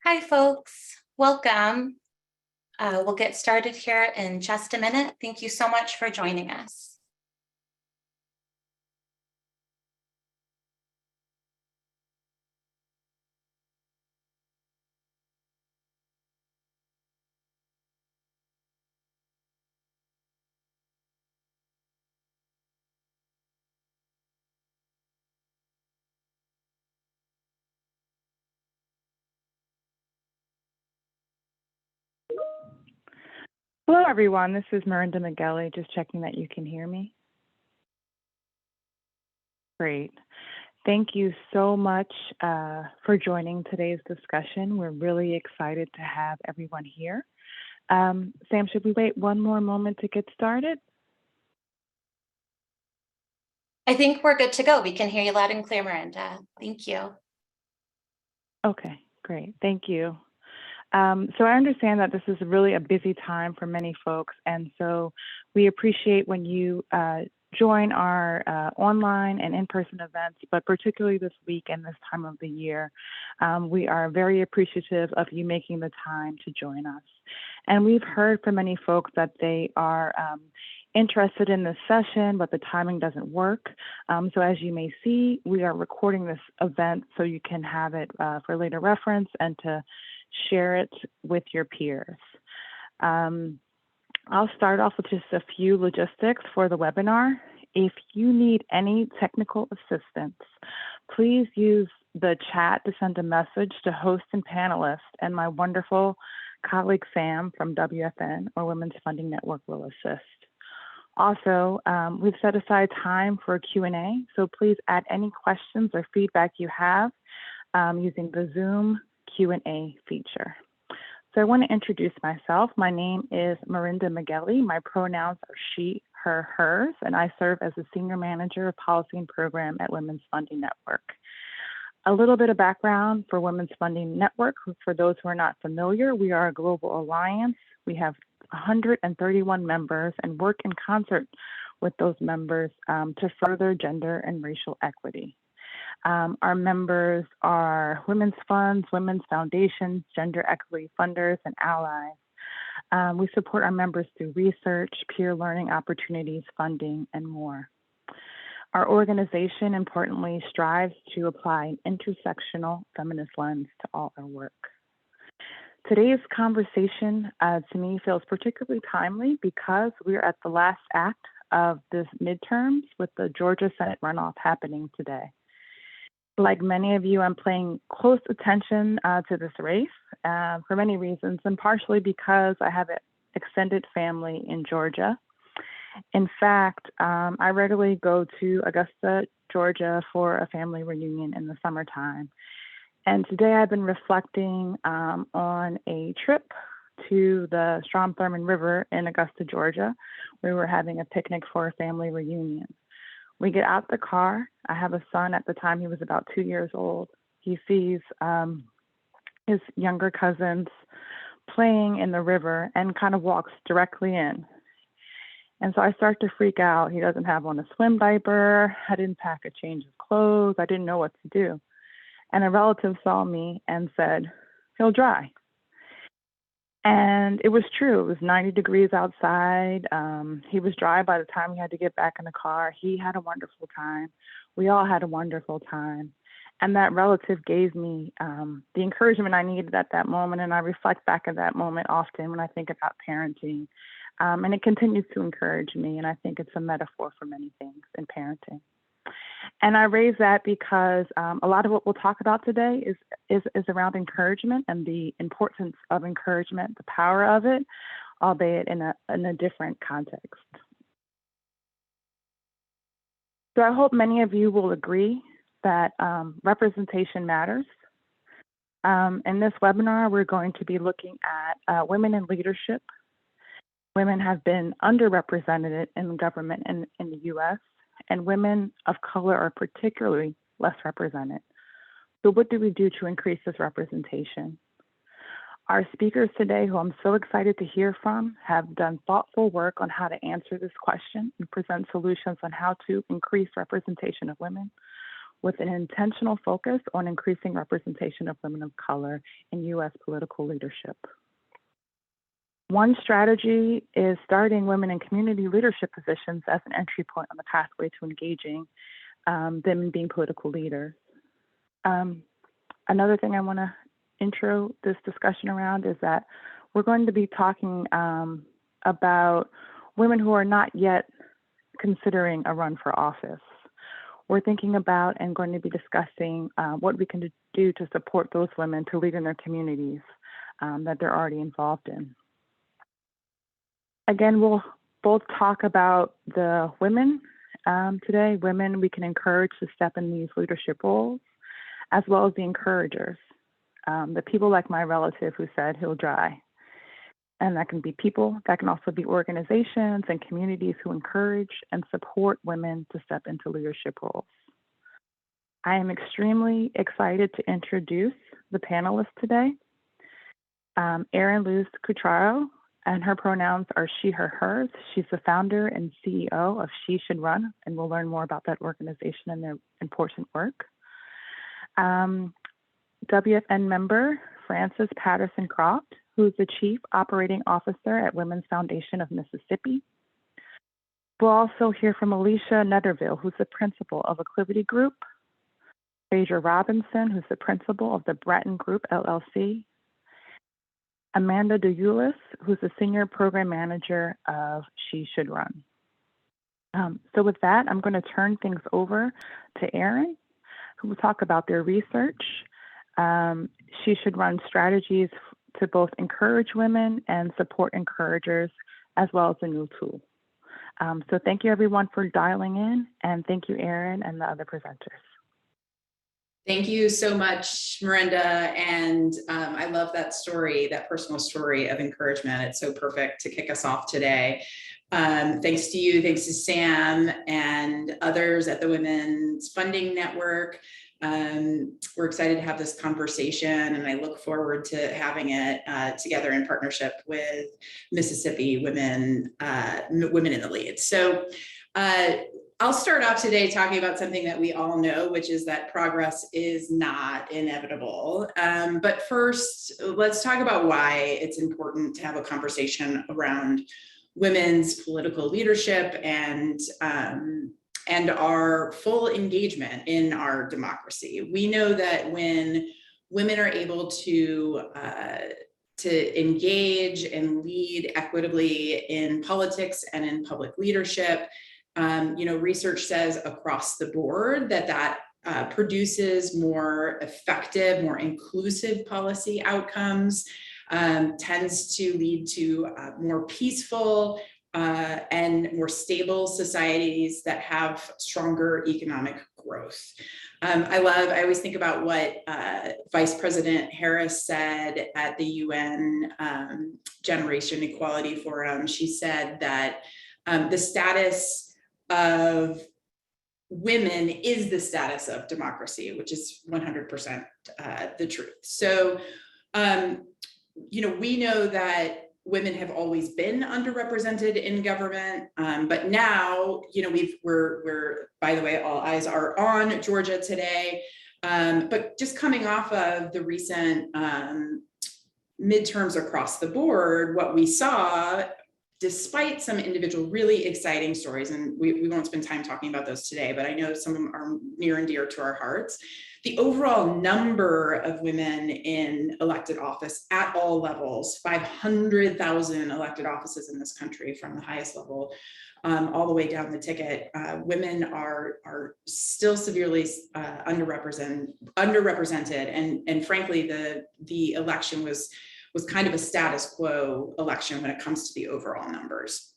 Hi, folks. Welcome. We'll get started here in just a minute. Thank you so much for joining us. Hello, everyone. This is Miranda McGelly, just checking that you can hear me. Great. Thank you so much for joining today's discussion. We're really excited to have everyone here. Sam, should we wait one more moment to get started? I think we're good to go. We can hear you loud and clear, Miranda. Thank you. Okay, great. Thank you. So I understand that this is really a busy time for many folks, and so we appreciate when you join our online and in-person events, but particularly this week and this time of the year. We are very appreciative of you making the time to join us. And we've heard from many folks that they are interested in this session, but the timing doesn't work. So as you may see, we are recording this event so you can have it for later reference and to share it with your peers. I'll start off with just a few logistics for the webinar. If you need any technical assistance, please use the chat to send a message to host and panelists, and my wonderful colleague Sam from WFN or Women's Funding Network will assist. Also, we've set aside time for a Q&A, so please add any questions or feedback you have using the Zoom Q&A feature. So I want to introduce myself. My name is Miranda McGelly. My pronouns are she, her, hers, and I serve as the Senior Manager of Policy and Program at Women's Funding Network. A little bit of background for Women's Funding Network. For those who are not familiar, we are a global alliance. We have 131 members and work in concert with those members to further gender and racial equity. Our members are women's funds, women's foundations, gender equity funders, and allies. We support our members through research, peer learning opportunities, funding, and more. Our organization, importantly, strives to apply an intersectional feminist lens to all our work. Today's conversation, to me, feels particularly timely because we're at the last act of this midterms with the Georgia Senate runoff happening today. Like many of you, I'm paying close attention to this race for many reasons, and partially because I have an extended family in Georgia. In fact, I regularly go to Augusta, Georgia for a family reunion in the summertime. And today I've been reflecting on a trip to the Strom-Thurmond River in Augusta, Georgia, where we're having a picnic for a family reunion. We get out the car. I have a son. At the time, he was about 2 years old. He sees his younger cousins playing in the river and kind of walks directly in. And so I start to freak out. He doesn't have on a swim diaper. I didn't pack a change of clothes. I didn't know what to do. And a relative saw me and said, "He'll dry." And it was true. It was 90 degrees outside. He was dry by the time he had to get back in the car. He had a wonderful time. We all had a wonderful time. And that relative gave me the encouragement I needed at that moment. And I reflect back at that moment often when I think about parenting. And it continues to encourage me. And I think it's a metaphor for many things in parenting. And I raise that because a lot of what we'll talk about today is around encouragement and the importance of encouragement, the power of it, albeit in a different context. So I hope many of you will agree that representation matters. In this webinar, we're going to be looking at women in leadership. Women have been underrepresented in government in the U.S., and women of color are particularly less represented. So what do we do to increase this representation? Our speakers today, who I'm so excited to hear from, have done thoughtful work on how to answer this question and present solutions on how to increase representation of women. with an intentional focus on increasing representation of women of color in U.S. political leadership. One strategy is starting women in community leadership positions as an entry point on the pathway to engaging them in being political leaders. Another thing I want to intro this discussion around is that we're going to be talking about women who are not yet considering a run for office. We're thinking about and going to be discussing what we can do to support those women to lead in their communities that they're already involved in. Again, we'll both talk about the women today, women we can encourage to step in these leadership roles, as well as the encouragers, the people like my relative who said he'll dry. And that can be people, that can also be organizations and communities who encourage and support women to step into leadership roles. I am extremely excited to introduce the panelists today. Erin Luz Cutraro, and her pronouns are she, her, hers. She's the founder and CEO of She Should Run, and we'll learn more about that organization and their important work. WFN member Frances Patterson Croft, who's the Chief Operating Officer at Women's Foundation of Mississippi. We'll also hear from Alicia Netherville, who's the principal of Acclivity Group, Fraser Robinson, who's the principal of the Breton Group, LLC, Amanda DeUlis, who's the Senior Program Manager of She Should Run. So with that, I'm going to turn things over to Erin, who will talk about their research. She Should Run strategies to both encourage women and support encouragers, as well as a new tool. So thank you everyone for dialing in, and thank you Erin and the other presenters. Thank you so much, Miranda. And I love that story, that personal story of encouragement. It's so perfect to kick us off today. Thanks to you, thanks to Sam and others at the Women's Funding Network. We're excited to have this conversation, and I look forward to having it together in partnership with Mississippi Women in the Lead. So I'll start off today talking about something that we all know, which is that progress is not inevitable. But first, let's talk about why it's important to have a conversation around women's political leadership and our full engagement in our democracy. We know that when women are able to engage and lead equitably in politics and in public leadership, research says across the board that produces more effective, more inclusive policy outcomes, tends to lead to more peaceful and more stable societies that have stronger economic growth. I always think about what Vice President Harris said at the UN Generation Equality Forum. She said that the status of women is the status of democracy, which is 100% the truth. So, we know that women have always been underrepresented in government, but now, we're, by the way, all eyes are on Georgia today, but just coming off of the recent midterms across the board, what we saw, despite some individual really exciting stories, and we won't spend time talking about those today, but I know some of them are near and dear to our hearts, the overall number of women in elected office at all levels, 500,000 elected offices in this country from the highest level all the way down the ticket, women are still severely underrepresented, and frankly, the election was kind of a status quo election when it comes to the overall numbers.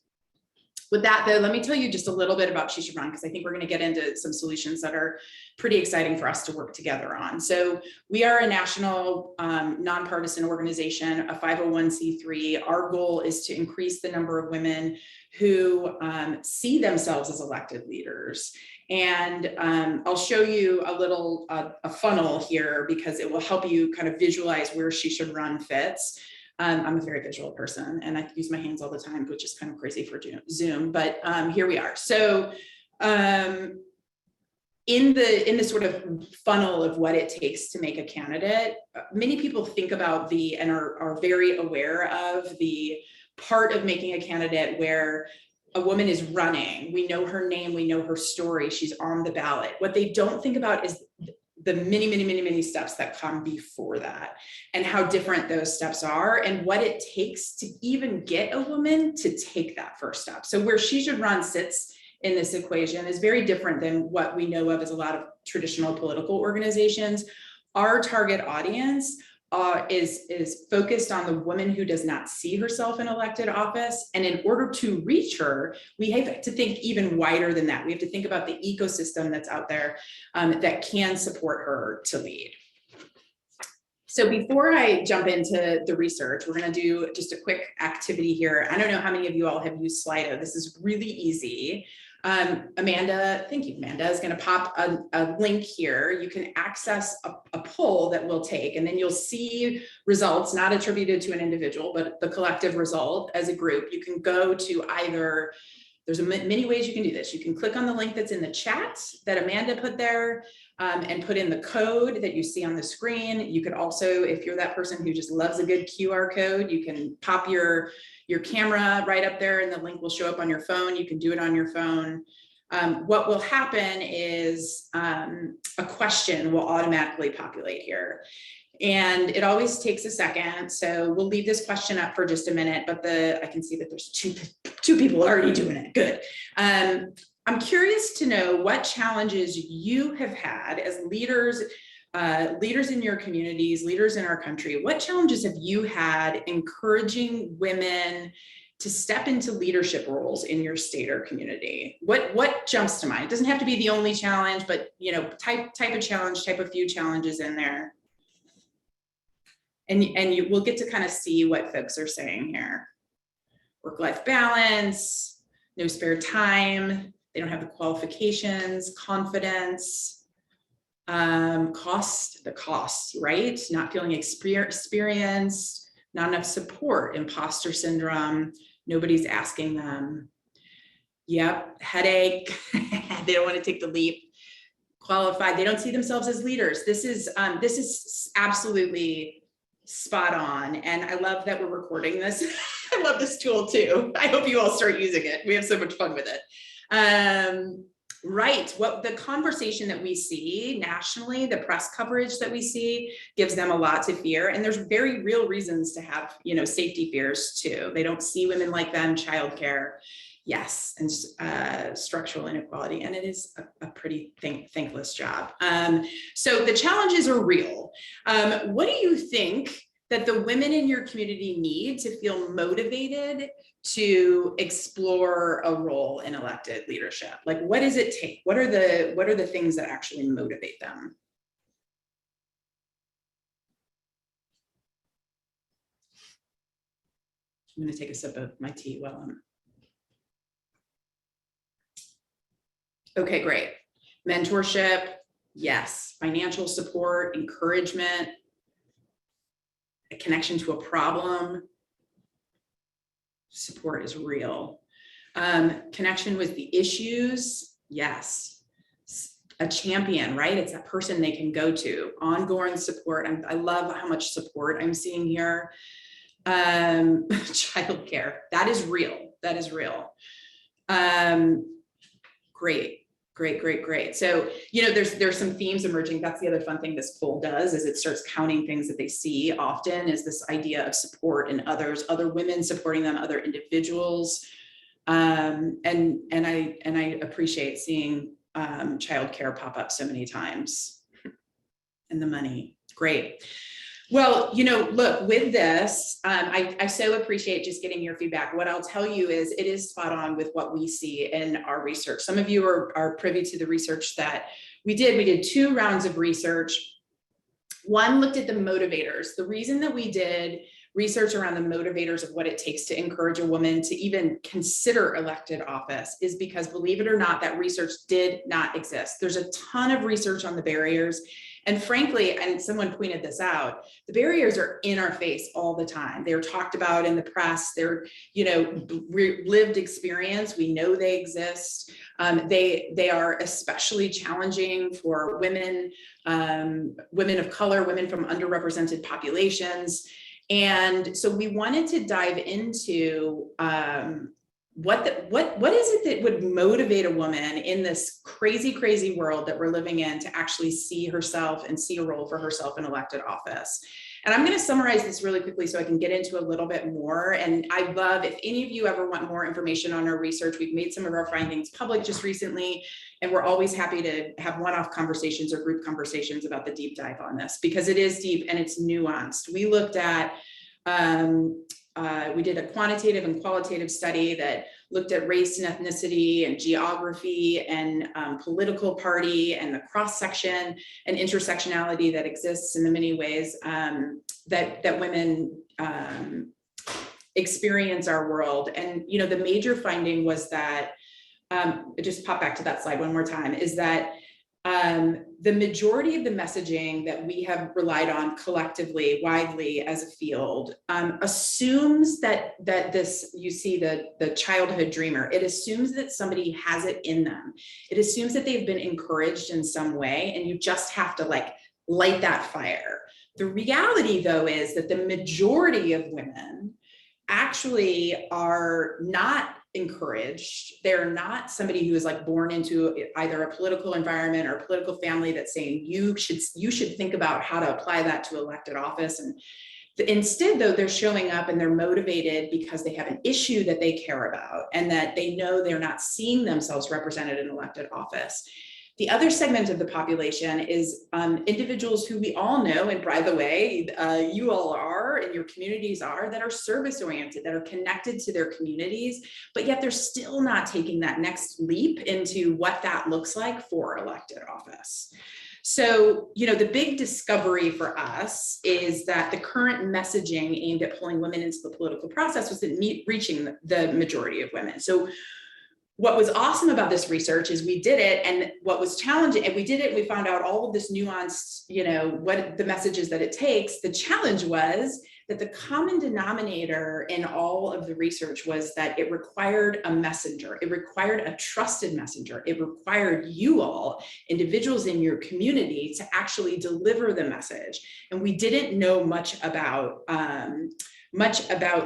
With that, though, let me tell you just a little bit about She Should Run, because I think we're going to get into some solutions that are pretty exciting for us to work together on. So we are a national nonpartisan organization, a 501c3. Our goal is to increase the number of women who see themselves as elected leaders. And I'll show you a funnel here, because it will help you kind of visualize where She Should Run fits. I'm a very visual person, and I use my hands all the time, which is kind of crazy for Zoom, but here we are. So in the sort of funnel of what it takes to make a candidate, many people think about and are very aware of the part of making a candidate where a woman is running. We know her name, we know her story, she's on the ballot. What they don't think about is the many steps that come before that, and how different those steps are, and what it takes to even get a woman to take that first step. So where She Should Run sits in this equation is very different than what we know of as a lot of traditional political organizations. Our target audience is focused on the woman who does not see herself in elected office. And in order to reach her, we have to think even wider than that. We have to think about the ecosystem that's out there that can support her to lead. So before I jump into the research, we're going to do just a quick activity here. I don't know how many of you all have used Slido. This is really easy. Amanda, thank you, Amanda, is going to pop a link here. You can access a poll that we'll take, and then you'll see results not attributed to an individual, but the collective result as a group. You can go to either, there's many ways you can do this. You can click on the link that's in the chat that Amanda put there, and put in the code that you see on the screen. You could also, if you're that person who just loves a good QR code, you can pop your camera right up there and the link will show up on your phone. You can do it on your phone. What will happen is a question will automatically populate here. And it always takes a second. So we'll leave this question up for just a minute, but I can see that there's two people already doing it. Good. I'm curious to know what challenges you have had as leaders, leaders in your communities, leaders in our country. What challenges have you had encouraging women to step into leadership roles in your state or community? What jumps to mind? It doesn't have to be the only challenge, but type of challenge, type a few challenges in there. And you will get to kind of see what folks are saying here. Work-life balance, no spare time, they don't have the qualifications, confidence, the cost, right? Not feeling experienced, not enough support, imposter syndrome, nobody's asking them. Yep, headache, they don't want to take the leap. Qualified, they don't see themselves as leaders. This is absolutely spot on. And I love that we're recording this. I love this tool too. I hope you all start using it. We have so much fun with it. Right, what the conversation that we see nationally, the press coverage that we see gives them a lot to fear. And there's very real reasons to have, safety fears too. They don't see women like them, childcare, yes, and structural inequality. And it is a pretty thankless job. So the challenges are real. What do you think that the women in your community need to feel motivated to explore a role in elected leadership? Like, what does it take? What are the things that actually motivate them? I'm going to take a sip of my tea while I'm. Okay, great. Mentorship, yes. Financial support, encouragement, a connection to a problem. Support is real. Connection with the issues, yes. A champion, right? It's that person they can go to. Ongoing support. I love how much support I'm seeing here. Childcare, that is real. That is real. Great. So, there's some themes emerging. That's the other fun thing this poll does, is it starts counting things that they see often, is this idea of support in others, other women supporting them, other individuals. And I appreciate seeing childcare pop up so many times, and the money. Great. Well, look, with this, I so appreciate just getting your feedback. What I'll tell you is it is spot on with what we see in our research. Some of you are privy to the research that we did. We did 2 rounds of research. One looked at the motivators. The reason that we did research around the motivators of what it takes to encourage a woman to even consider elected office is because, believe it or not, that research did not exist. There's a ton of research on the barriers, And frankly, and someone pointed this out, the barriers are in our face all the time. They're talked about in the press. They're, lived experience. We know they exist. They are especially challenging for women, women of color, women from underrepresented populations. And so we wanted to dive into what is it that would motivate a woman in this crazy world that we're living in to actually see herself and see a role for herself in elected office. And I'm going to summarize this really quickly so I can get into a little bit more. And I'd love if any of you ever want more information on our research. We've made some of our findings public just recently, and we're always happy to have one-off conversations or group conversations about the deep dive on this, because it is deep and it's nuanced. We looked at we did a quantitative and qualitative study that looked at race and ethnicity and geography and political party and the cross-section and intersectionality that exists in the many ways that women experience our world. And, the major finding was that, just pop back to that slide one more time, is that the majority of the messaging that we have relied on collectively, widely as a field, assumes that this, you see the childhood dreamer, it assumes that somebody has it in them. It assumes that they've been encouraged in some way, and you just have to light that fire. The reality, though, is that the majority of women actually are not encouraged. They're not somebody who is born into either a political environment or a political family that's saying you should think about how to apply that to elected office. And instead, though, they're showing up and they're motivated because they have an issue that they care about and that they know they're not seeing themselves represented in elected office. The other segment of the population is individuals who we all know, and by the way, you all are, and your communities are, that are service-oriented, that are connected to their communities, but yet they're still not taking that next leap into what that looks like for elected office. So, the big discovery for us is that the current messaging aimed at pulling women into the political process was reaching the majority of women. So what was awesome about this research is we did it, and what was challenging, and we did it, we found out all of this nuanced, what the messages that it takes. The challenge was that the common denominator in all of the research was that it required a messenger. It required a trusted messenger. It required you all, individuals in your community, to actually deliver the message. And we didn't know much about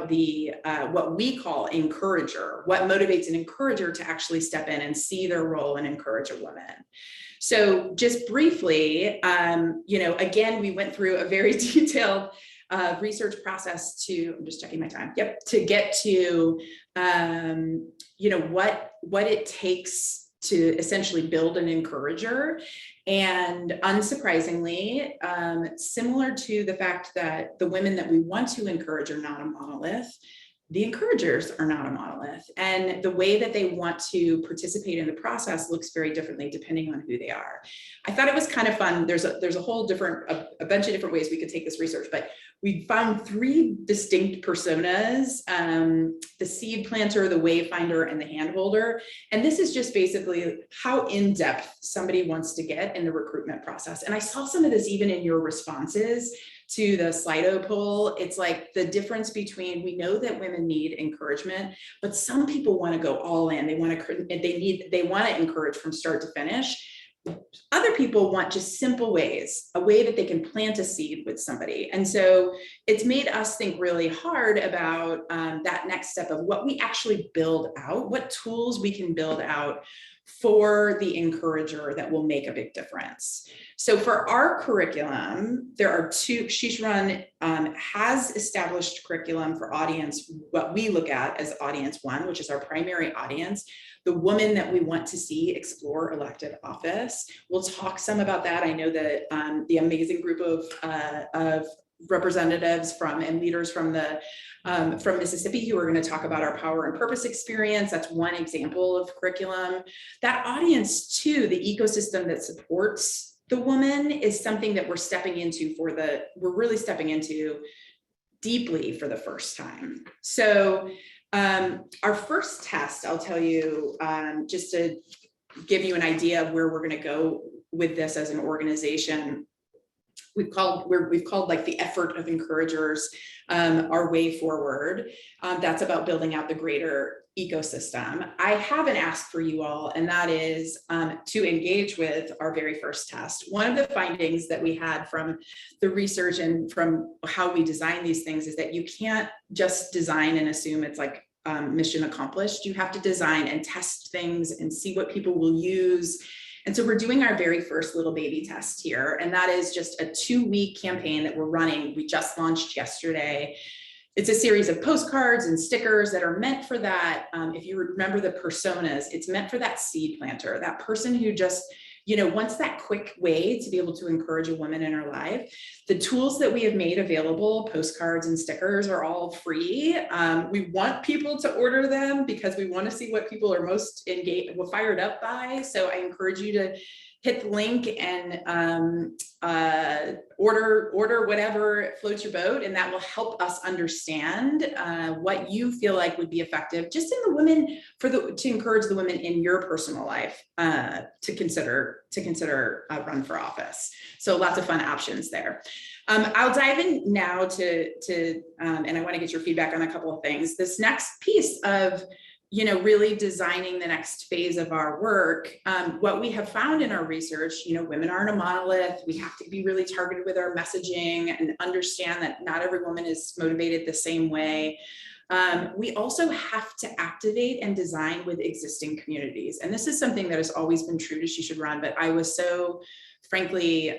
the what we call encourager, what motivates an encourager to actually step in and see their role and encourage a woman. So just briefly, again, we went through a very detailed research process I'm just checking my time. Yep, to get to, what it takes to essentially build an encourager. And unsurprisingly, similar to the fact that the women that we want to encourage are not a monolith, the encouragers are not a monolith. And the way that they want to participate in the process looks very differently depending on who they are. I thought it was kind of fun. There's a whole different, a bunch of different ways we could take this research, but we found 3 distinct personas: the seed planter, the wayfinder, and the handholder. And this is just basically how in-depth somebody wants to get in the recruitment process. And I saw some of this even in your responses to the Slido poll. It's like the difference between, we know that women need encouragement, but some people want to go all in. They want to encourage from start to finish. Other people want just simple ways, a way that they can plant a seed with somebody. And so it's made us think really hard about that next step of what we actually build out, what tools we can build out for the encourager that will make a big difference. So for our curriculum, there are 2. Sheesh Run has established curriculum for audience, what we look at as audience 1, which is our primary audience, the woman that we want to see explore elected office. We'll talk some about that. I know that the amazing group of representatives and leaders from Mississippi who are going to talk about our power and purpose experience. That's one example of curriculum. That audience too, the ecosystem that supports the woman, is something that we're really stepping into deeply for the first time. So our first test, I'll tell you, just to give you an idea of where we're going to go with this as an organization. we've called like the effort of encouragers our way forward. That's about building out the greater ecosystem. I have an ask for you all, and that is to engage with our very first test. One of the findings that we had from the research and from how we design these things is that you can't just design and assume it's like mission accomplished. You have to design and test things and see what people will use. And so we're doing our very first little baby test here, and that is just a 2-week campaign that we're running. We just launched yesterday. It's a series of postcards and stickers that are meant for that. If you remember the personas, it's meant for that seed planter, that person who just, wants that quick way to be able to encourage a woman in her life. The tools that we have made available, postcards and stickers, are all free. We want people to order them because we want to see what people are most engaged, fired up by. So I encourage you to hit the link and order whatever floats your boat, and that will help us understand what you feel like would be effective just in the women to encourage the women in your personal life to consider run for office. So lots of fun options there. I'll dive in now to and I want to get your feedback on a couple of things. This next piece of really designing the next phase of our work. What we have found in our research, women aren't a monolith. We have to be really targeted with our messaging and understand that not every woman is motivated the same way. We also have to activate and design with existing communities. And this is something that has always been true to She Should Run, but I was so, frankly,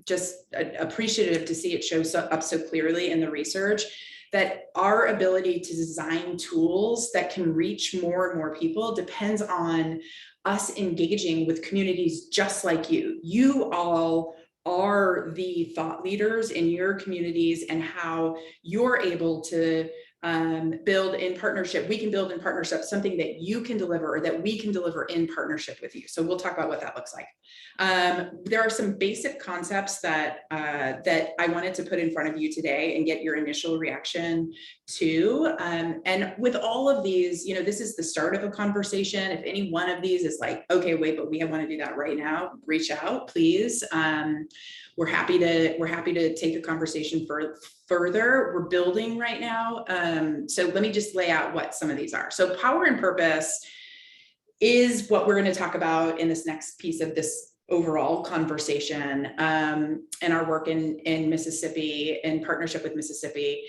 just appreciative to see it show up so clearly in the research, that our ability to design tools that can reach more and more people depends on us engaging with communities just like you. You all are the thought leaders in your communities, and how you're able to build in partnership. We can build in partnership something that you can deliver, or that we can deliver in partnership with you. So we'll talk about what that looks like. There are some basic concepts that I wanted to put in front of you today and get your initial reaction to. And with all of these, this is the start of a conversation. If any one of these is like, okay, wait, but we want to do that right now, reach out, please. We're happy to take the conversation further. We're building right now. So let me just lay out what some of these are. So power and purpose is what we're going to talk about in this next piece of this overall conversation, and our work in Mississippi, in partnership with Mississippi.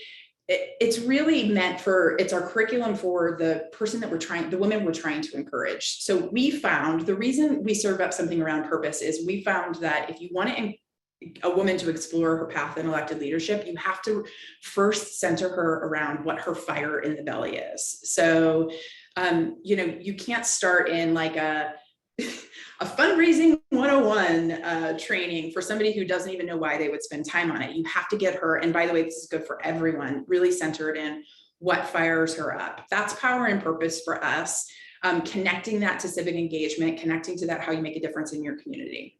It's really meant it's our curriculum for the person that the women we're trying to encourage. So we found the reason we serve up something around purpose is we found that if you want a woman to explore her path in elected leadership, you have to first center her around what her fire in the belly is. So, you can't start in like a fundraising 101 training for somebody who doesn't even know why they would spend time on it. You have to get her, and by the way, this is good for everyone, really centered in what fires her up. That's power and purpose for us. Connecting that to civic engagement, connecting to that, how you make a difference in your community.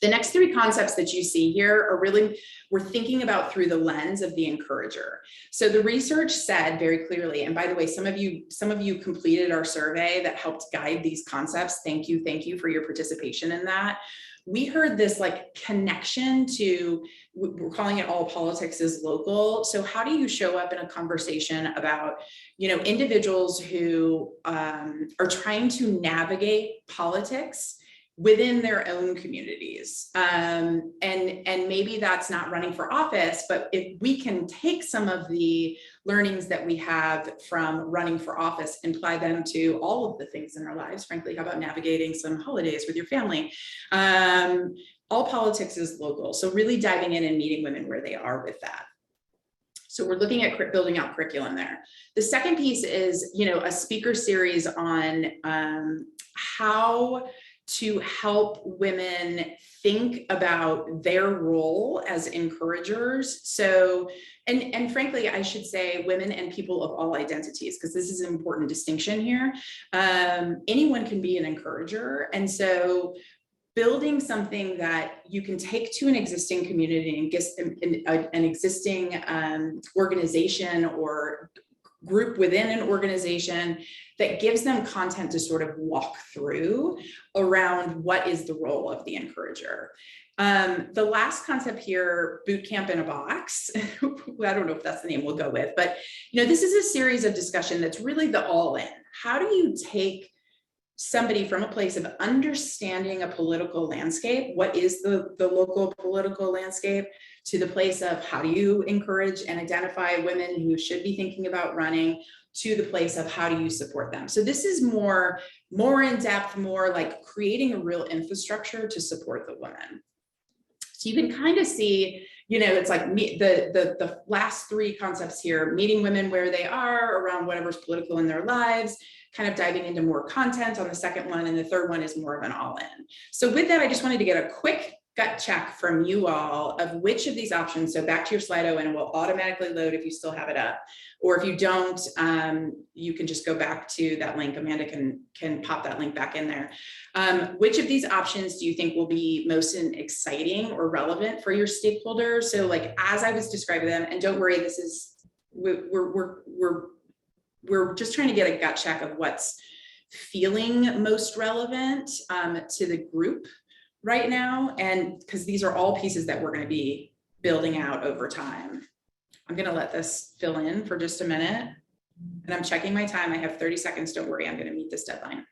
The next 3 concepts that you see here are really, we're thinking about through the lens of the encourager. So the research said very clearly, and by the way, some of you completed our survey that helped guide these concepts. Thank you for your participation in that. We heard this like connection to, we're calling it all politics is local. So how do you show up in a conversation about, individuals who are trying to navigate politics within their own communities. And maybe that's not running for office, but if we can take some of the learnings that we have from running for office and apply them to all of the things in our lives, frankly, how about navigating some holidays with your family? All politics is local. So really diving in and meeting women where they are with that. So we're looking at building out curriculum there. The second piece is, a speaker series on how to help women think about their role as encouragers. So, and frankly, I should say women and people of all identities, because this is an important distinction here. Anyone can be an encourager. And so building something that you can take to an existing community and get an existing organization or group within an organization that gives them content to sort of walk through around what is the role of the encourager. The last concept here, boot camp in a box. I don't know if that's the name we'll go with, but this is a series of discussion that's really the all in. How do you take somebody from a place of understanding a political landscape, what is the local political landscape, to the place of how do you encourage and identify women who should be thinking about running, to the place of how do you support them. So this is more in depth, more like creating a real infrastructure to support the women. So you can kind of see, it's like the last three concepts here: meeting women where they are around whatever's political in their lives, kind of diving into more content on the second one, and the third one is more of an all-in. So with that, I just wanted to get a quick gut check from you all of which of these options. So back to your Slido, and it will automatically load if you still have it up, or if you don't, you can just go back to that link. Amanda can pop that link back in there. Which of these options do you think will be most exciting or relevant for your stakeholders? So like, as I was describing them, and don't worry, this is, we're just trying to get a gut check of what's feeling most relevant to the group right now. And because these are all pieces that we're going to be building out over time. I'm going to let this fill in for just a minute, and I'm checking my time. I have 30 seconds. Don't worry, I'm going to meet this deadline.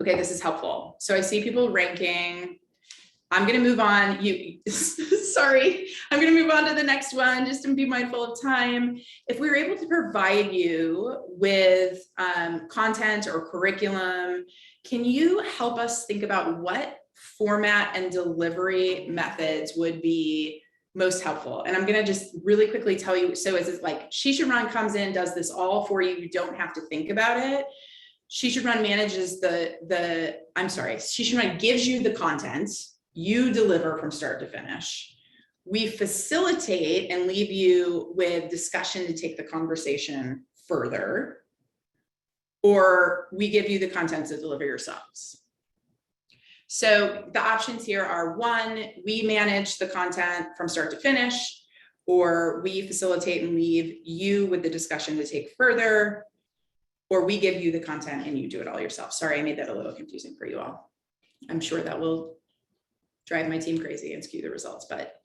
Okay, this is helpful. So I see people ranking. I'm going to move on. Sorry, I'm going to move on to the next one just to be mindful of time. If we were able to provide you with content or curriculum, can you help us think about what format and delivery methods would be most helpful? And I'm going to just really quickly tell you. So is it like She Should Run comes in, does this all for you? You don't have to think about it. She Should Run manages She Should Run gives you the content. You deliver from start to finish. We facilitate and leave you with discussion to take the conversation further, or we give you the content to deliver yourselves. So the options here are: one, we manage the content from start to finish, or we facilitate and leave you with the discussion to take further, or we give you the content and you do it all yourself. Sorry, I made that a little confusing for you all. I'm sure that will drive my team crazy and skew the results, but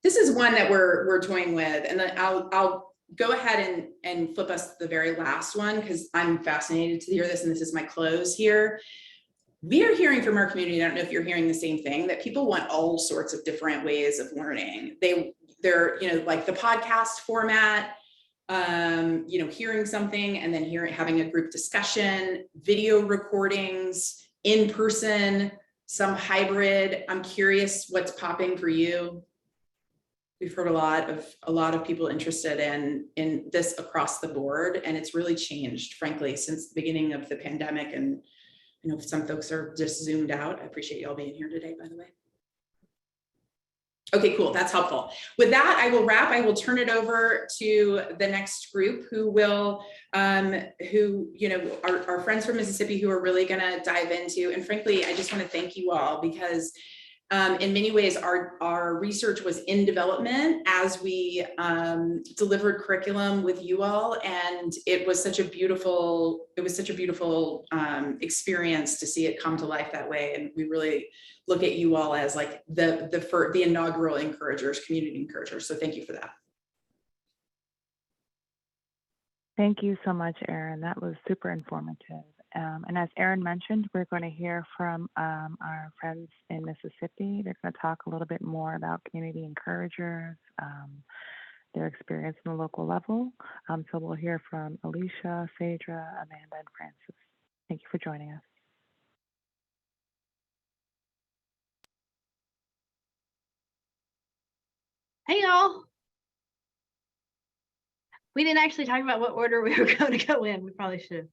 this is one that we're toying with, and then I'll go ahead and flip us to the very last one, because I'm fascinated to hear this, and this is my close here. We are hearing from our community, I don't know if you're hearing the same thing, that people want all sorts of different ways of learning. They're like the podcast format, hearing something and then having a group discussion, video recordings, in person, some hybrid. I'm curious what's popping for you. We've heard a lot of people interested in this across the board, and it's really changed, frankly, since the beginning of the pandemic. And I know some folks are just zoomed out. I appreciate you all being here today, by the way. Okay, cool. That's helpful. With that, I will wrap. I will turn it over to the next group who will, our friends from Mississippi who are really going to dive into. And frankly, I just want to thank you all, because in many ways, our research was in development as we delivered curriculum with you all, and it was such a beautiful experience to see it come to life that way. And we really look at you all as like the inaugural encouragers, community encouragers. So thank you for that. Thank you so much, Erin. That was super informative. And as Erin mentioned, we're going to hear from our friends in Mississippi. They're going to talk a little bit more about community encouragers, their experience in the local level. So we'll hear from Alicia, Phaedra, Amanda, and Francis. Thank you for joining us. Hey, y'all. We didn't actually talk about what order we were going to go in. We probably should have.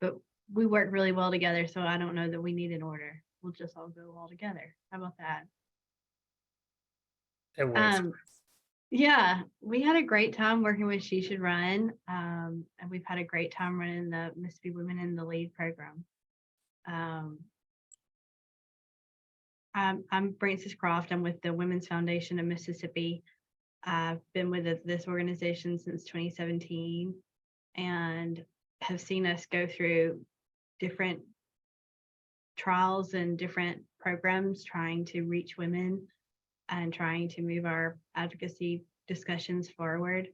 But we work really well together, so I don't know that we need an order. We'll just all go all together. How about that? It works. Yeah, we had a great time working with She Should Run, and we've had a great time running the Mississippi Women in the Lead program. I'm Frances Croft. I'm with the Women's Foundation of Mississippi. I've been with this organization since 2017 and have seen us go through different trials and different programs trying to reach women and trying to move our advocacy discussions forward.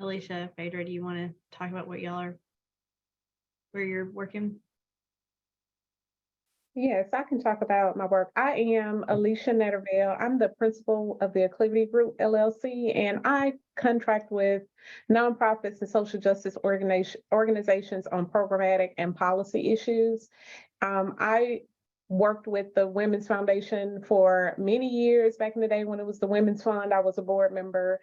Alicia, Phaedra, do you want to talk about where you're working? Yes, I can talk about my work. I am Alicia Netterville. I'm the principal of the Acclivity Group LLC, and I contract with nonprofits and social justice organizations on programmatic and policy issues. I worked with the Women's Foundation for many years. Back in the day when it was the Women's Fund, I was a board member.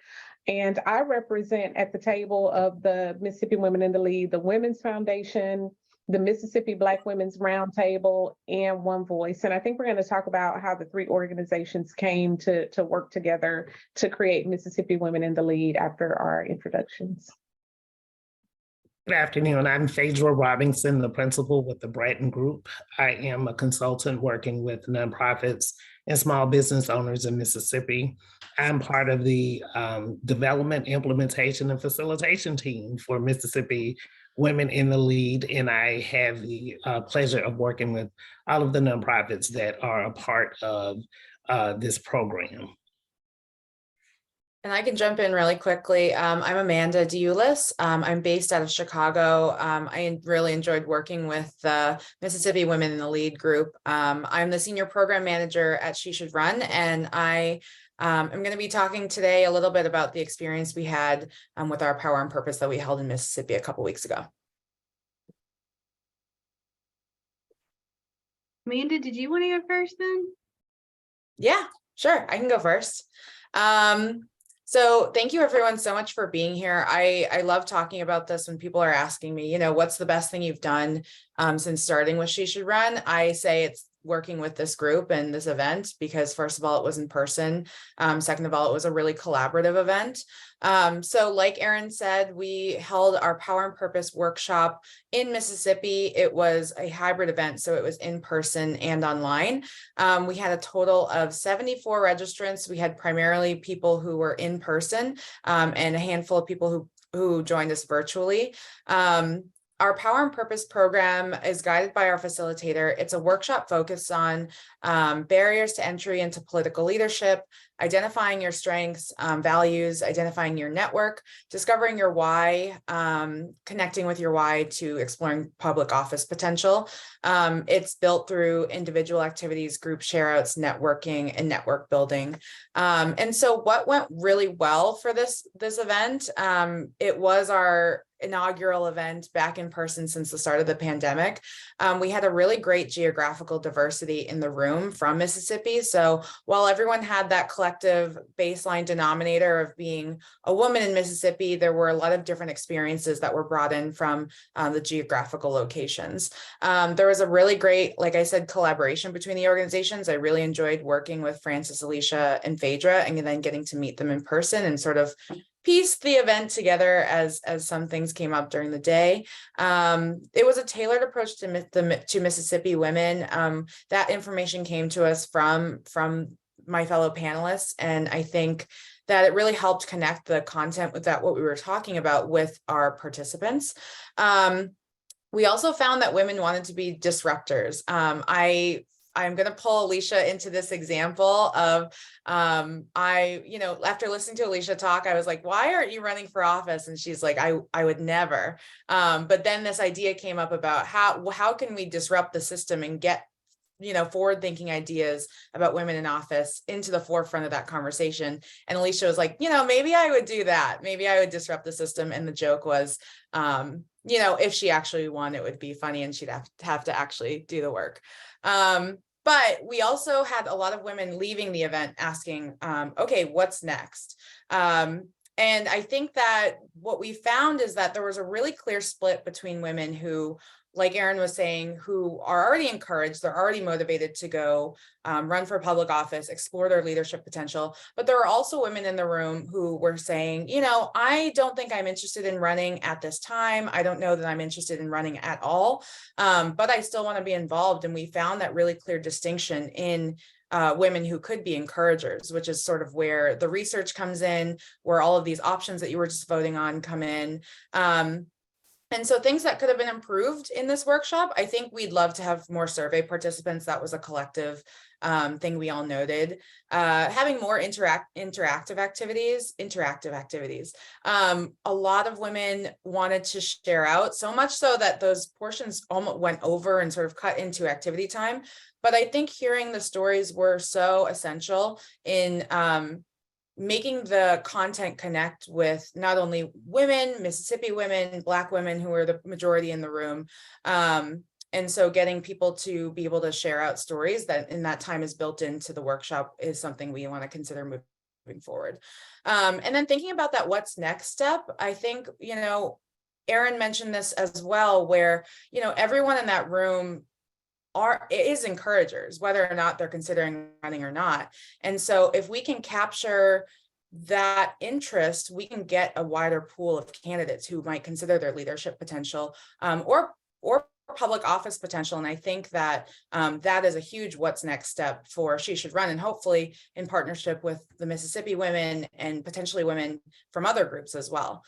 And I represent at the table of the Mississippi Women in the Lead, the Women's Foundation, the Mississippi Black Women's Roundtable, and One Voice. And I think we're going to talk about how the three organizations came to work together to create Mississippi Women in the Lead after our introductions. Good afternoon. I'm Phaedra Robinson, the principal with the Bratton Group. I am a consultant working with nonprofits and small business owners in Mississippi. I'm part of the development, implementation, and facilitation team for Mississippi Women in the Lead, and I have the pleasure of working with all of the nonprofits that are a part of this program. And I can jump in really quickly. I'm Amanda Diulis. I'm based out of Chicago. I really enjoyed working with the Mississippi Women in the Lead group. I'm the senior program manager at She Should Run, and I am going to be talking today a little bit about the experience we had with our Power and Purpose that we held in Mississippi a couple weeks ago. Amanda, did you want to go first then? Yeah, sure. I can go first. So thank you everyone so much for being here. I love talking about this when people are asking me, what's the best thing you've done since starting with She Should Run? I say it's working with this group and this event, because first of all, it was in person. Second of all, it was a really collaborative event. So like Erin said, we held our Power and Purpose workshop in Mississippi. It was a hybrid event, so it was in person and online. We had a total of 74 registrants. We had primarily people who were in person and a handful of people who joined us virtually. Our Power and Purpose program is guided by our facilitator. It's a workshop focused on barriers to entry into political leadership, identifying your strengths, values, identifying your network, discovering your why, connecting with your why to exploring public office potential. It's built through individual activities, group shareouts, networking, and network building. And so what went really well for this event, it was our inaugural event back in person since the start of the pandemic. We had a really great geographical diversity in the room from Mississippi. So while everyone had that collective baseline denominator of being a woman in Mississippi, there were a lot of different experiences that were brought in from the geographical locations. There was a really great, like I said, collaboration between the organizations. I really enjoyed working with Frances, Alicia, and Phaedra, and then getting to meet them in person and sort of piece the event together as some things came up during the day. It was a tailored approach to Mississippi women. That information came to us from my fellow panelists, and I think that it really helped connect the content with what we were talking about with our participants. We also found that women wanted to be disruptors. I'm going to pull Alicia into this example of, after listening to Alicia talk, I was like, why aren't you running for office? And she's like, I would never. But then this idea came up about how can we disrupt the system and get forward-thinking ideas about women in office into the forefront of that conversation. And Alicia was like, maybe I would do that. Maybe I would disrupt the system. And the joke was, if she actually won, it would be funny and she'd have to actually do the work. But we also had a lot of women leaving the event asking, okay, what's next? And I think that what we found is that there was a really clear split between women who, like Erin was saying, who are already encouraged, they're already motivated to go run for public office, explore their leadership potential. But there were also women in the room who were saying, I don't think I'm interested in running at this time. I don't know that I'm interested in running at all, but I still want to be involved. And we found that really clear distinction in women who could be encouragers, which is sort of where the research comes in, where all of these options that you were just voting on come in. And so things that could have been improved in this workshop, I think we'd love to have more survey participants. That was a collective thing we all noted. Having more interactive activities. A lot of women wanted to share out, so much so that those portions almost went over and sort of cut into activity time. But I think hearing the stories were so essential in making the content connect with not only women, Mississippi women, Black women who are the majority in the room. And so getting people to be able to share out stories that in that time is built into the workshop is something we want to consider moving forward. And then thinking about that what's next step, I think, Erin mentioned this as well, where, everyone in that room is encouragers, whether or not they're considering running or not. And so if we can capture that interest, we can get a wider pool of candidates who might consider their leadership potential or public office potential. And I think that that is a huge what's next step for She Should Run, and hopefully in partnership with the Mississippi women and potentially women from other groups as well.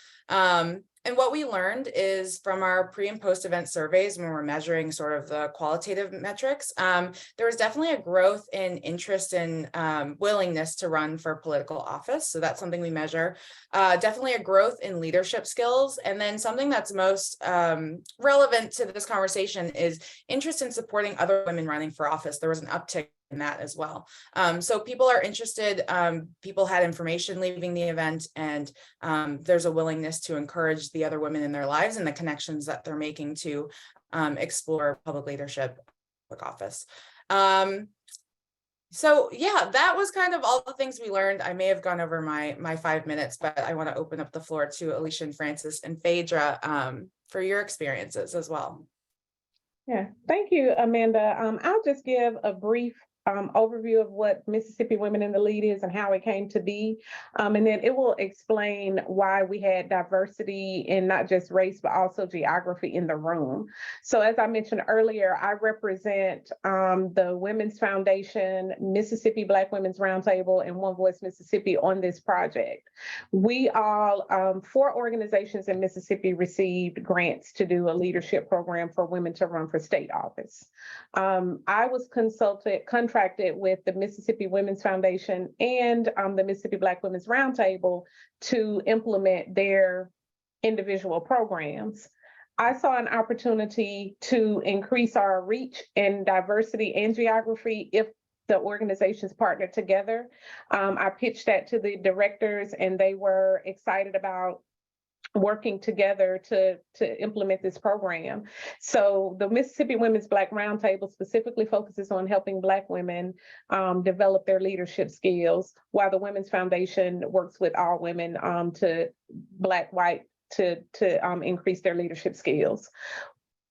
And what we learned is from our pre and post event surveys, when we're measuring sort of the qualitative metrics, there was definitely a growth in interest and willingness to run for political office. So that's something we measure. Definitely a growth in leadership skills. And then something that's most relevant to this conversation is interest in supporting other women running for office. There was an uptick in that as well. So people are interested, people had information leaving the event, and there's a willingness to encourage the other women in their lives and the connections that they're making to explore public leadership, public office. So yeah, that was kind of all the things we learned. I may have gone over my 5 minutes, but I want to open up the floor to Alicia and Francis and Phaedra for your experiences as well. Yeah, thank you, Amanda. I'll just give a brief overview of what Mississippi Women in the Lead is and how it came to be. And then it will explain why we had diversity in not just race, but also geography in the room. So as I mentioned earlier, I represent the Women's Foundation, Mississippi Black Women's Roundtable, and One Voice Mississippi on this project. We all, 4 organizations in Mississippi received grants to do a leadership program for women to run for state office. I was contracted with the Mississippi Women's Foundation and the Mississippi Black Women's Roundtable to implement their individual programs. I saw an opportunity to increase our reach in diversity and geography if the organizations partnered together. I pitched that to the directors, and they were excited about working together to implement this program. So the Mississippi Women's Black Roundtable specifically focuses on helping Black women develop their leadership skills, while the Women's Foundation works with all women to Black, white, to increase their leadership skills.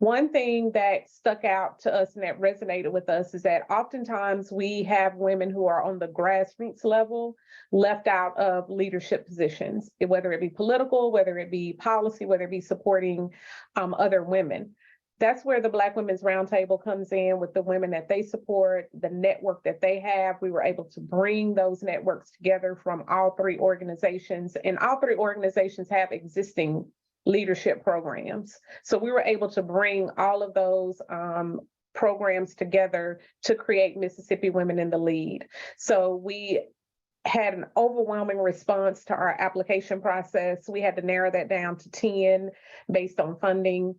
One thing that stuck out to us and that resonated with us is that oftentimes we have women who are on the grassroots level left out of leadership positions, whether it be political, whether it be policy, whether it be supporting other women. That's where the Black Women's Roundtable comes in with the women that they support, the network that they have. We were able to bring those networks together from all 3 organizations, and all 3 organizations have existing leadership programs. So we were able to bring all of those programs together to create Mississippi Women in the Lead. So we had an overwhelming response to our application process. We had to narrow that down to 10 based on funding.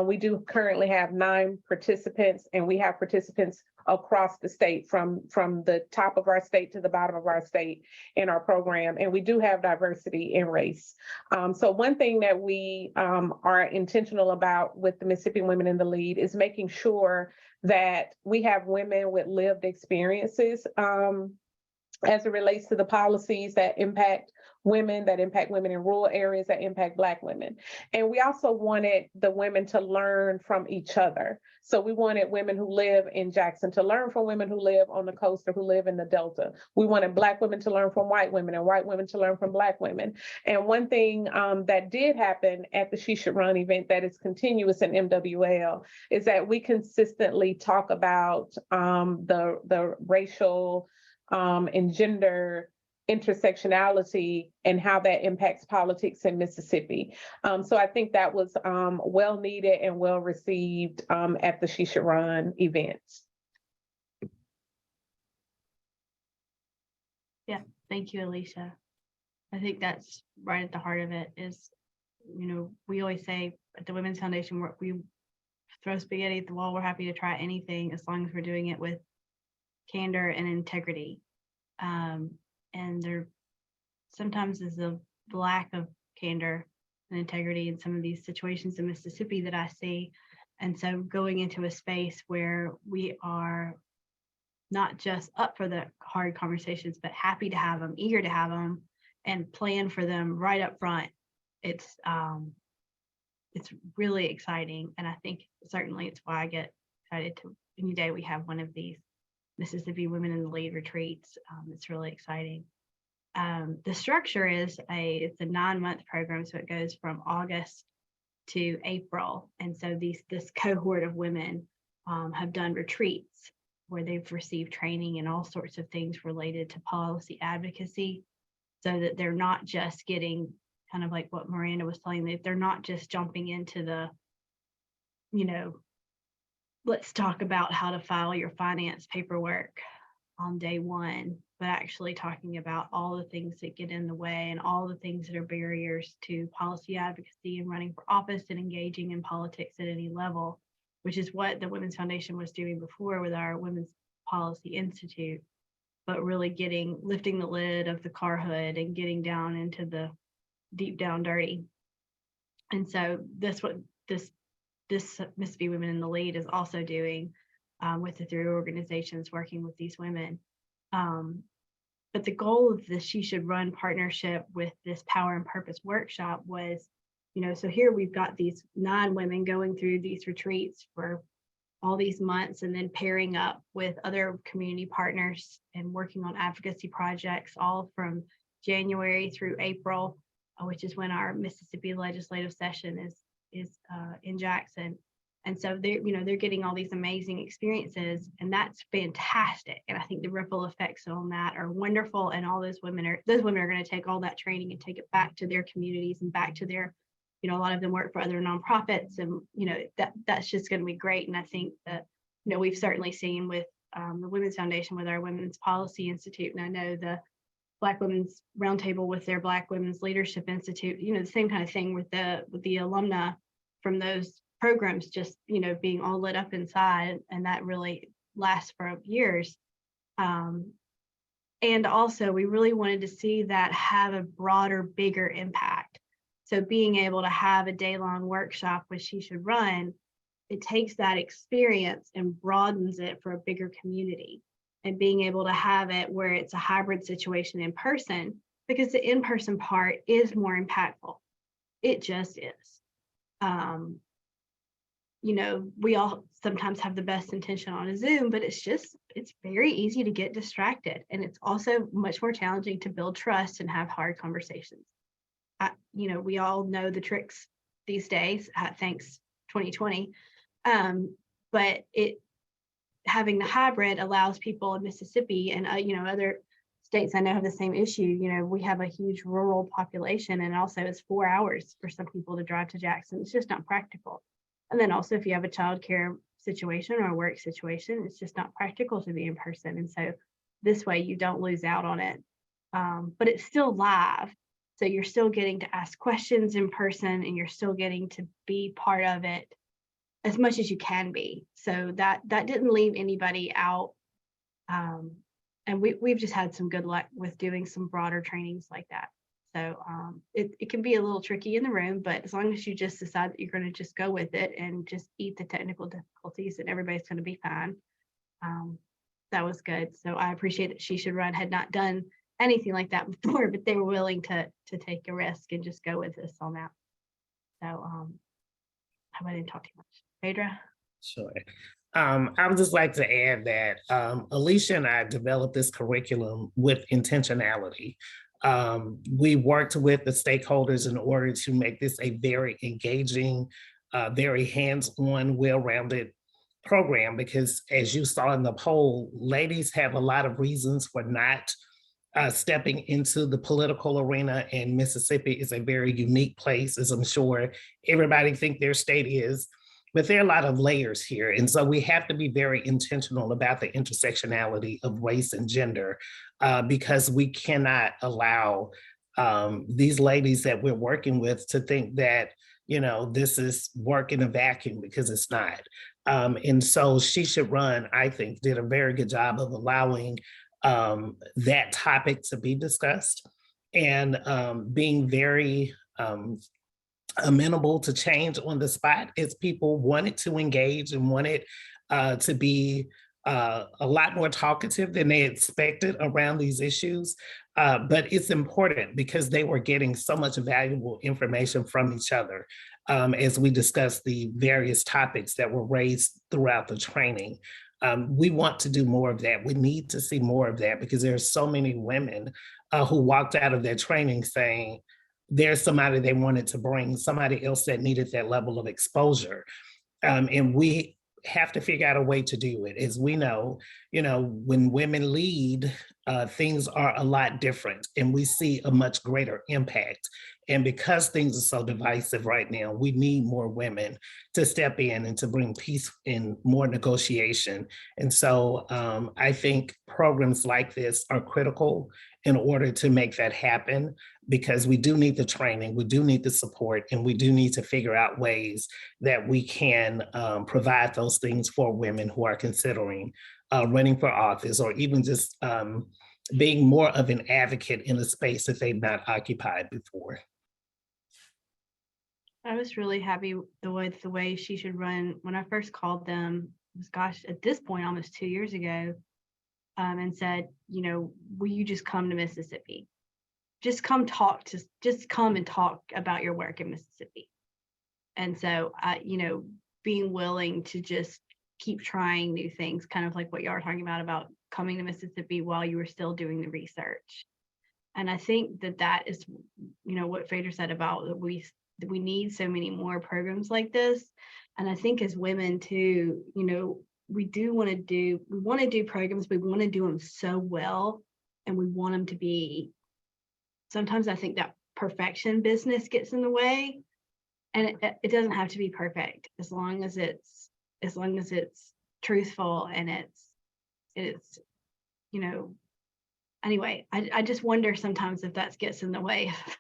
We do currently have 9 participants, and we have participants across the state, from the top of our state to the bottom of our state in our program. And we do have diversity in race. So one thing that we are intentional about with the Mississippi Women in the Lead is making sure that we have women with lived experiences as it relates to the policies that impact women, that impact women in rural areas, that impact Black women. And we also wanted the women to learn from each other. So we wanted women who live in Jackson to learn from women who live on the coast or who live in the Delta. We wanted Black women to learn from white women and white women to learn from Black women. And one thing that did happen at the She Should Run event that is continuous in MWL is that we consistently talk about the racial and gender intersectionality and how that impacts politics in Mississippi. So I think that was well needed and well received at the She Should Run event. Yeah, thank you, Alicia. I think that's right at the heart of it is, you know, we always say at the Women's Foundation, we throw spaghetti at the wall. We're happy to try anything as long as we're doing it with candor and integrity. And there sometimes is a lack of candor and integrity in some of these situations in Mississippi that I see. And so going into a space where we are not just up for the hard conversations, but happy to have them, eager to have them, and plan for them right up front, it's really exciting. And I think certainly it's why I get excited to any day we have one of these Mississippi Women in the Lead retreats. It's really exciting. The structure is it's a 9-month program, so it goes from August to April. And so this cohort of women have done retreats where they've received training in all sorts of things related to policy advocacy, so that they're not just getting kind of like what Miranda was telling me, they're not just jumping into the, you know, let's talk about how to file your finance paperwork on day one, but actually talking about all the things that get in the way and all the things that are barriers to policy advocacy and running for office and engaging in politics at any level, which is what the Women's Foundation was doing before with our Women's Policy Institute, but really lifting the lid of the car hood and getting down into the deep down dirty. And so this Mississippi Women in the Lead is also doing with the 3 organizations working with these women. But the goal of the She Should Run partnership with this Power and Purpose workshop was, you know, so here we've got these 9 women going through these retreats for all these months and then pairing up with other community partners and working on advocacy projects all from January through April, which is when our Mississippi legislative session is in Jackson. And so they're getting all these amazing experiences, and that's fantastic. And I think the ripple effects on that are wonderful. And all those women are going to take all that training and take it back to their communities and back to their, you know, a lot of them work for other nonprofits, and, you know, that's just going to be great. And I think that, you know, we've certainly seen with the Women's Foundation with our Women's Policy Institute, and I know the Black Women's Roundtable with their Black Women's Leadership Institute, you know, the same kind of thing with the alumna from those programs, just, you know, being all lit up inside, and that really lasts for years. And also we really wanted to see that have a broader, bigger impact. So being able to have a day-long workshop with She Should Run, it takes that experience and broadens it for a bigger community. And being able to have it where it's a hybrid situation in person, because the in-person part is more impactful. It just is. You know, we all sometimes have the best intention on a Zoom, but it's very easy to get distracted. And it's also much more challenging to build trust and have hard conversations. You know, we all know the tricks these days, thanks 2020. But having the hybrid allows people in Mississippi and, you know, other states I know have the same issue. You know, we have a huge rural population, and also it's 4 hours for some people to drive to Jackson. It's just not practical. And then also if you have a childcare situation or a work situation, it's just not practical to be in person. And so this way you don't lose out on it. But it's still live. So you're still getting to ask questions in person, and you're still getting to be part of it as much as you can be. So that didn't leave anybody out. And we've just had some good luck with doing some broader trainings like that. So it can be a little tricky in the room, but as long as you just decide that you're going to just go with it and just eat the technical difficulties, and everybody's going to be fine. That was good. So I appreciate that She Should Run had not done anything like that before, but they were willing to take a risk and just go with us on that. So I didn't talk too much. Phaedra? Sure. I would just like to add that Alicia and I developed this curriculum with intentionality. We worked with the stakeholders in order to make this a very engaging, very hands-on, well-rounded program, because as you saw in the poll, ladies have a lot of reasons for not stepping into the political arena, and Mississippi is a very unique place, as I'm sure everybody think their state is. But there are a lot of layers here. And so we have to be very intentional about the intersectionality of race and gender, because we cannot allow these ladies that we're working with to think that, this is work in a vacuum, because it's not. And so She Should Run, I think, did a very good job of allowing that topic to be discussed, and being very amenable to change on the spot as people wanted to engage and wanted to be a lot more talkative than they expected around these issues. But it's important because they were getting so much valuable information from each other as we discussed the various topics that were raised throughout the training. We want to do more of that. We need to see more of that, because there are so many women who walked out of their training saying, there's somebody they wanted to bring, somebody else that needed that level of exposure. And we have to figure out a way to do it. As we know, when women lead, things are a lot different, and we see a much greater impact. And because things are so divisive right now, we need more women to step in and to bring peace and more negotiation. And so I think programs like this are critical in order to make that happen, because we do need the training, we do need the support, and we do need to figure out ways that we can provide those things for women who are considering running for office, or even just being more of an advocate in a space that they've not occupied before. I was really happy the way She Should Run. When I first called them, it was, gosh, at this point, almost 2 years ago, and said, will you just come to Mississippi? Just come and talk about your work in Mississippi. And so, being willing to just keep trying new things, kind of like what y'all are talking about coming to Mississippi while you were still doing the research. And I think that is, what Phaedra said about that we need so many more programs like this. And I think as women too, we want to do programs, we want to do them so well, and we want them to be, sometimes I think that perfection business gets in the way, and it doesn't have to be perfect, as long as it's truthful and it's anyway, I just wonder sometimes if that gets in the way of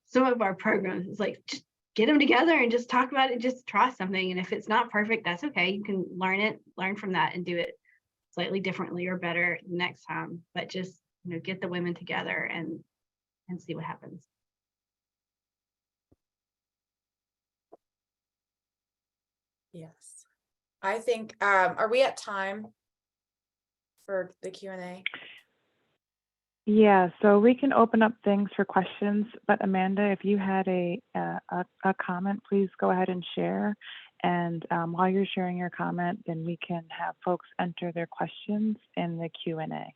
some of our programs. It's like, just get them together and just talk about it, just try something. And if it's not perfect, that's okay. You can learn from that and do it slightly differently or better next time. But just, get the women together and see what happens. Yes. I think, are we at time for the Q&A? Yeah, so we can open up things for questions, but Amanda, if you had a comment, please go ahead and share. And while you're sharing your comment, then we can have folks enter their questions in the Q&A.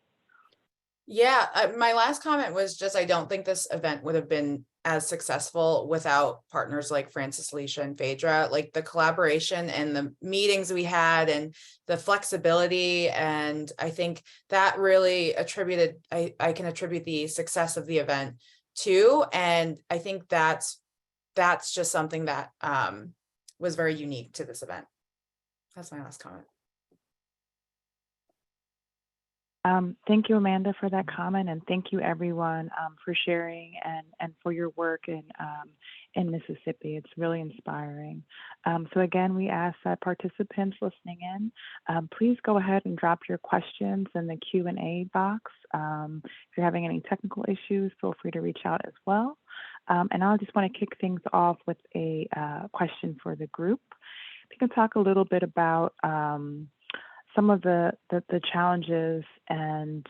Yeah, my last comment was just, I don't think this event would have been as successful without partners like Francis, Alicia, and Phaedra. Like the collaboration and the meetings we had and the flexibility. And I think that really I can attribute the success of the event to. And I think that's just something that was very unique to this event. That's my last comment. Thank you, Amanda, for that comment, and thank you, everyone, for sharing and for your work in Mississippi. It's really inspiring. So again, we ask that participants listening in, please go ahead and drop your questions in the Q&A box. If you're having any technical issues, feel free to reach out as well. And I just want to kick things off with a question for the group. We can talk a little bit about some of the challenges and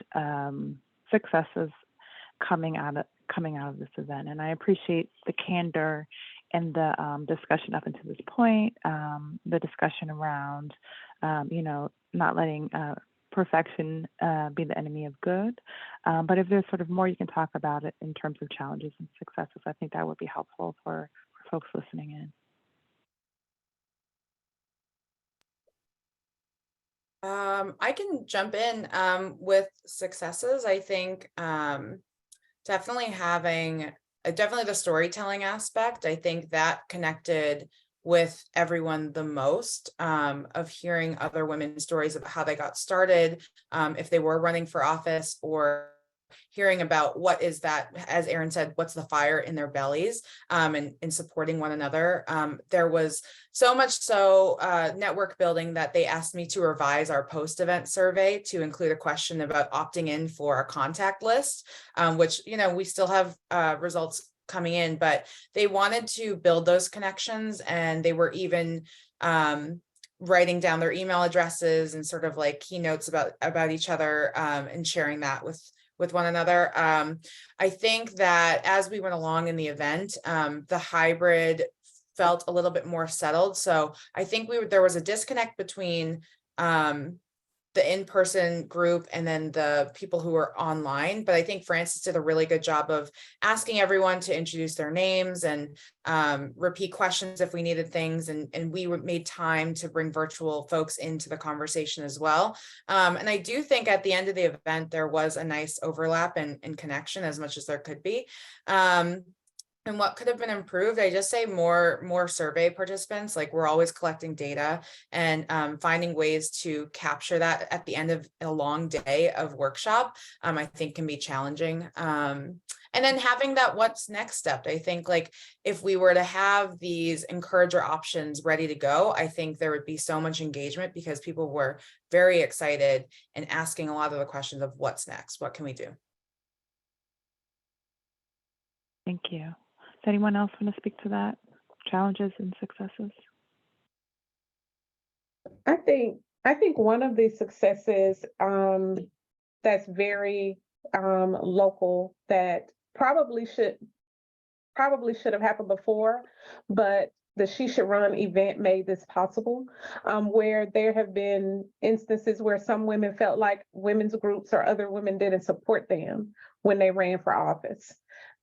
successes coming out of this event. And I appreciate the candor and the discussion up until this point, the discussion around, not letting perfection be the enemy of good. But if there's sort of more you can talk about it in terms of challenges and successes, I think that would be helpful for folks listening in. I can jump in with successes. I think definitely the storytelling aspect. I think that connected with everyone the most, of hearing other women's stories about how they got started, if they were running for office, or hearing about what is that, as Erin said, what's the fire in their bellies, and supporting one another. There was so much network building that they asked me to revise our post-event survey to include a question about opting in for our contact list, which, we still have results coming in, but they wanted to build those connections, and they were even writing down their email addresses and sort of like keynotes about each other, and sharing that with one another. I think that as we went along in the event, the hybrid felt a little bit more settled. So I think there was a disconnect between the in-person group and then the people who were online. But I think Frances did a really good job of asking everyone to introduce their names and repeat questions if we needed things. And we made time to bring virtual folks into the conversation as well. And I do think at the end of the event, there was a nice overlap and connection, as much as there could be. And what could have been improved? I just say more survey participants. Like, we're always collecting data and finding ways to capture that at the end of a long day of workshop, I think can be challenging. And then having that what's next step. I think, like, if we were to have these encourager options ready to go, I think there would be so much engagement, because people were very excited and asking a lot of the questions of what's next, what can we do? Thank you. Does anyone else want to speak to that? Challenges and successes? I think one of the successes that's very local, that probably should have happened before, but the She Should Run event made this possible, where there have been instances where some women felt like women's groups or other women didn't support them when they ran for office.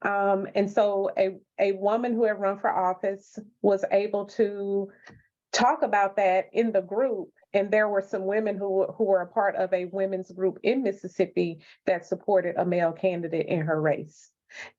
And so a woman who had run for office was able to talk about that in the group. And there were some women who were a part of a women's group in Mississippi that supported a male candidate in her race.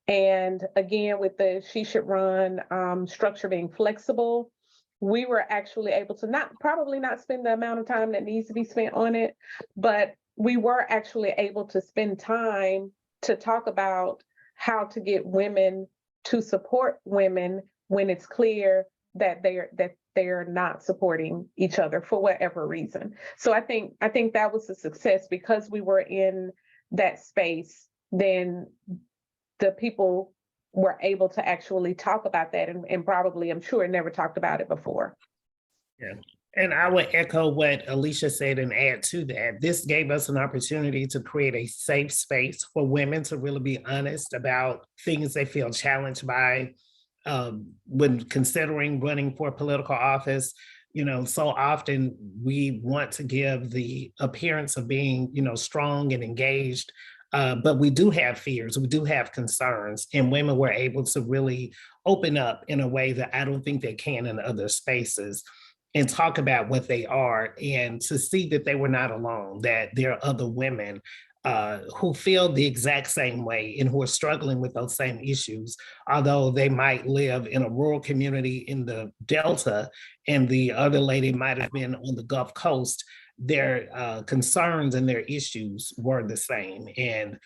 And again, with the She Should Run structure being flexible, we were actually able to probably not spend the amount of time that needs to be spent on it, but we were actually able to spend time to talk about how to get women to support women when it's clear that they're not supporting each other for whatever reason. So I think that was a success, because we were in that space. Then the people were able to actually talk about that, and probably, I'm sure, never talked about it before. Yeah. And I would echo what Alicia said and add to that. This gave us an opportunity to create a safe space for women to really be honest about things they feel challenged by when considering running for political office. So often we want to give the appearance of being, strong and engaged, but we do have fears, we do have concerns, and women were able to really open up in a way that I don't think they can in other spaces, and talk about what they are, and to see that they were not alone, that there are other women who feel the exact same way and who are struggling with those same issues, although they might live in a rural community in the Delta and the other lady might have been on the Gulf Coast. Their concerns and their issues were the same. And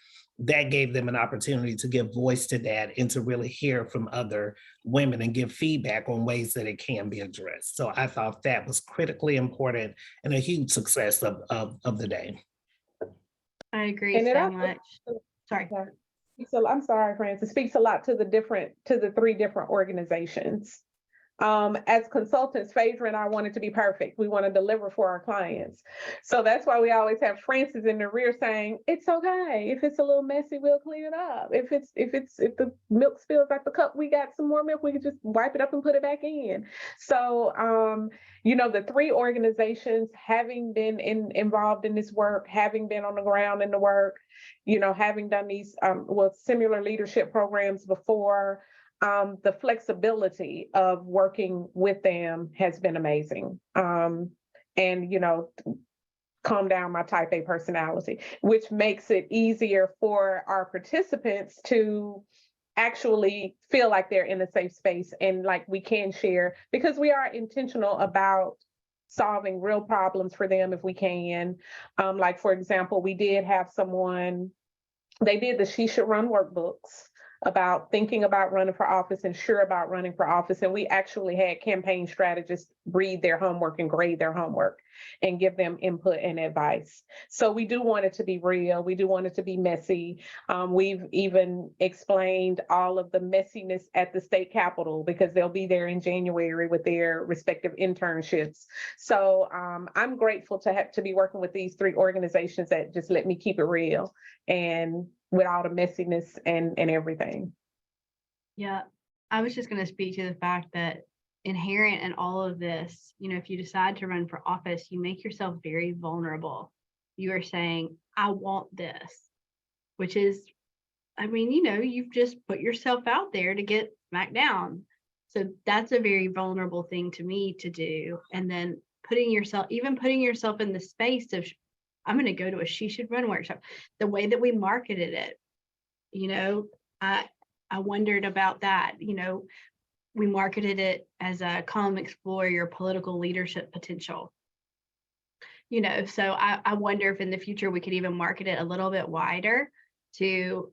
that gave them an opportunity to give voice to that and to really hear from other women and give feedback on ways that it can be addressed. So I thought that was critically important and a huge success of the day. I agree And so much. Sorry. So I'm sorry, Frances. It speaks a lot to the three different organizations. As consultants, Phaedra and I wanted to be perfect. We want to deliver for our clients. So that's why we always have Francis in the rear saying, it's okay. If it's a little messy, we'll clean it up. If the milk spills out the cup, we got some more milk, we can just wipe it up and put it back in. So, the 3 organizations, having been involved in this work, having been on the ground in the work, having done these, similar leadership programs before, the flexibility of working with them has been amazing. And, calm down my type A personality, which makes it easier for our participants to actually feel like they're in a safe space and like we can share, because we are intentional about solving real problems for them if we can. Like, for example, we did have someone, they did the She Should Run workbooks about thinking about running for office and sure about running for office. And we actually had campaign strategists read their homework and grade their homework and give them input and advice. So we do want it to be real. We do want it to be messy. We've even explained all of the messiness at the state capitol because they'll be there in January with their respective internships. So I'm grateful to be working with these 3 organizations that just let me keep it real and with all the messiness and everything. Yeah, I was just going to speak to the fact that inherent in all of this, if you decide to run for office, you make yourself very vulnerable. You are saying, I want this, which is, you've just put yourself out there to get smacked down. So that's a very vulnerable thing to me to do. And then putting yourself in the space of, I'm going to go to a She Should Run workshop. The way that we marketed it, I wondered about that. We marketed it as a come explore your political leadership potential. So I wonder if in the future we could even market it a little bit wider to,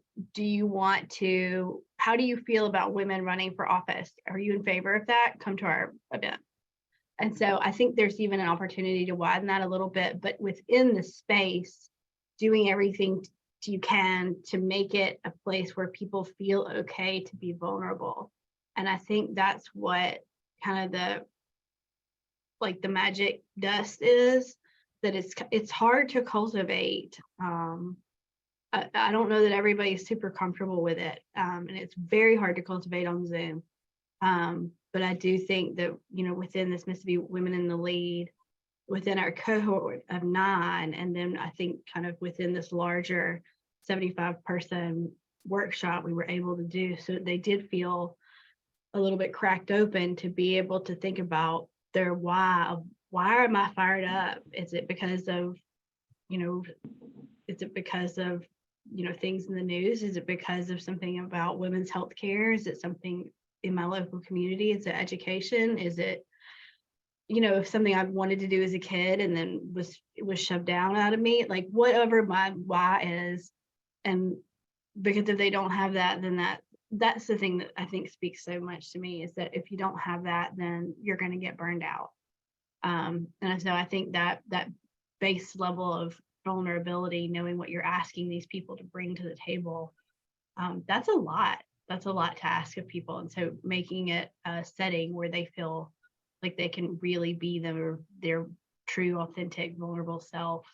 how do you feel about women running for office? Are you in favor of that? Come to our event. And so I think there's even an opportunity to widen that a little bit, but within the space, doing everything you can to make it a place where people feel okay to be vulnerable. And I think that's what kind of the magic dust is, that it's hard to cultivate. I don't know that everybody's super comfortable with it. And it's very hard to cultivate on Zoom. But I do think that, within this Mississippi Women in the Lead, within our cohort of 9, and then I think kind of within this larger 75-person workshop we were able to do, so they did feel a little bit cracked open to be able to think about their why am I fired up? Is it because of, things in the news? Is it because of something about women's health care? Is it something in my local community? Is it education? Is it, something I've wanted to do as a kid and then was shoved down out of me? Like, whatever my why is. And because if they don't have that, then that's the thing that I think speaks so much to me, is that if you don't have that, then you're going to get burned out. And so I think that base level of vulnerability, knowing what you're asking these people to bring to the table, that's a lot. That's a lot to ask of people. And so making it a setting where they feel like they can really be their true, authentic, vulnerable self,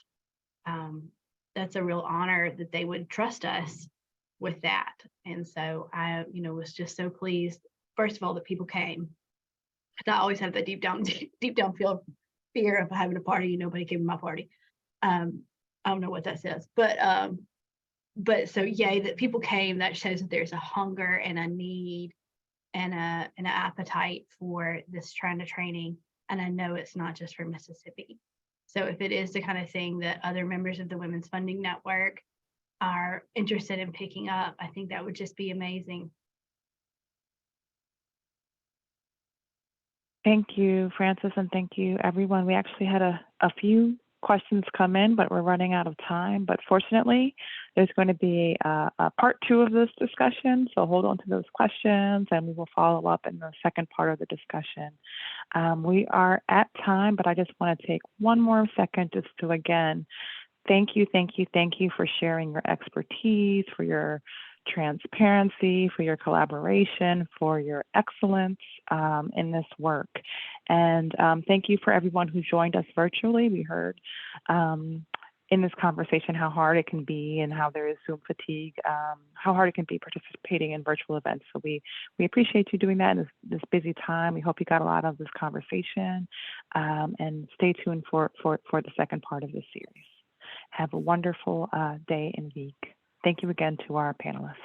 that's a real honor that they would trust us with that. And so I, was just so pleased, first of all, that people came. I always have that deep down fear of having a party and nobody came to my party. I don't know what that says, but so yay that people came. That shows that there's a hunger and a need and an appetite for this kind of training. And I know it's not just for Mississippi. So if it is the kind of thing that other members of the Women's Funding Network are interested in picking up, I think that would just be amazing. Thank you, Francis, and thank you, everyone. We actually had a few questions come in, but we're running out of time. But fortunately, there's going to be a part 2 of this discussion. So hold on to those questions and we will follow up in the second part of the discussion. We are at time, but I just want to take one more second just to, again, thank you for sharing your expertise, for your transparency, for your collaboration, for your excellence in this work. And thank you for everyone who joined us virtually. We heard in this conversation how hard it can be and how there is Zoom fatigue, how hard it can be participating in virtual events. So we appreciate you doing that in this busy time. We hope you got a lot of this conversation, and stay tuned for the second part of this series. Have a wonderful day and week. Thank you again to our panelists.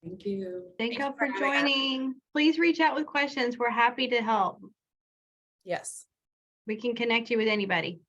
Thank you. Thank Thank y'all you for having us. joining. Please reach out with questions. We're happy to help. Yes. We can connect you with anybody.